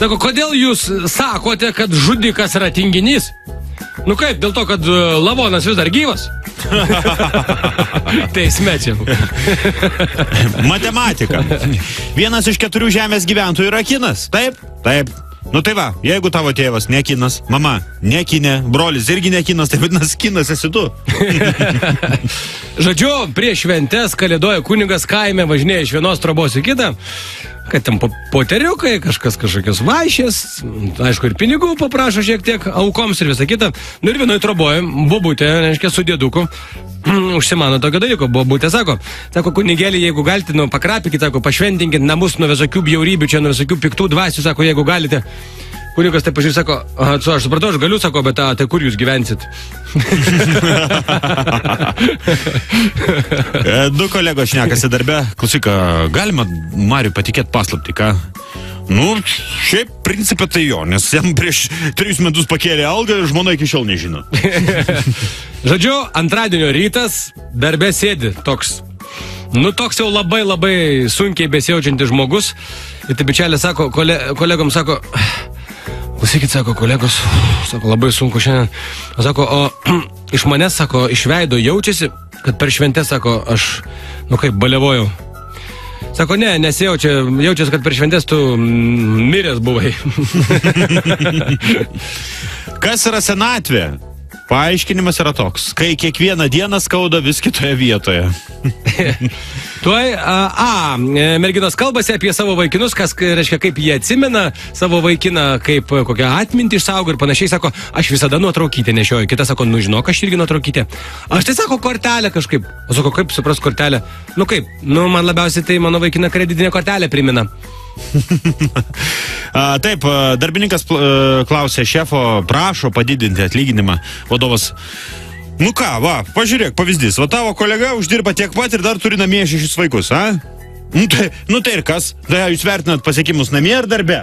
Sako, kodėl jūs sakote, kad žudikas yra tinginys? Nu kaip, dėl to, kad lavonas vis dar gyvas? Teisme čia. Matematika. 1 iš 4 žemės gyventojų yra kinas. Taip? Taip. Nu tai va, jeigu tavo tėvas ne kinas, mama ne kinė, brolis irgi ne kinas, tai vadinasi kinas esi tu. Žodžiu, prieš šventes kalėdoja kunigas kaime, važinėja iš vienos trobos į kitą, kad ten poteriukai, kažkokios vaišės, aišku, ir pinigų paprašo šiek tiek aukoms ir visą kitą. Nu ir vienoj troboje bobutė, reiškia, su dėduku, užsimano tokio dalyko. Bobutė sako, kunigėlį, jeigu galite, nu, pakrapykite, sako, pašventinkit namus nuo visokių bjaurybių, čia nuo visokių piktų dvasių, sako, jeigu galite. Kunigas taip pažiūrė, sako, aš supratau, aš galiu, sako, bet tai kur jūs gyvensit? Du kolegos šnekasi darbe. Klausyk, galima Mariui patikėti paslaptį, ką? Nu, šiaip principė tai jo, nes jam prieš 3 metus pakėlė algą ir žmona iki šiol nežino. Žodžiu, antradienio rytas darbe sėdi toks. Nu, toks jau labai sunkiai besijaučiantis žmogus. Ir tai bičelė sako, kolegom sako, klausykit, sako, kolegos, sako, labai sunku šiandien. Sako, o iš manęs, sako, iš veido jaučiasi, kad per šventę, sako, aš, nu kaip, balevojau. Sako, ne, nesijaučia, jaučiasi, kad per šventės tu miręs buvai. Kas yra senatvė? Paaiškinimas yra toks, kai kiekvieną dieną skauda vis kitoje vietoje. Tuoj, merginos kalbasi apie savo vaikinus, kas reiškia, kaip jie atsimena savo vaikiną, kaip kokią atmintį išsaugo ir panašiai. Sako, aš visada nuotraukytę nešioju. Kita sako, nu žinok, aš irgi nuotraukytę. Aš tai sako, kortelę kažkaip. O sako, kaip supras kortelę? Nu kaip, nu man labiausiai tai mano vaikina kreditinė kortelė primena. Taip, darbininkas klausė šefo, prašo padidinti atlyginimą. Vadovas, nu ką, va, pažiūrėk, pavyzdys, va tavo kolega uždirba tiek pat ir dar turi namie 6 vaikus, a? Nu tai ir kas? Tai jūs vertinat pasiekimus namie ar darbe?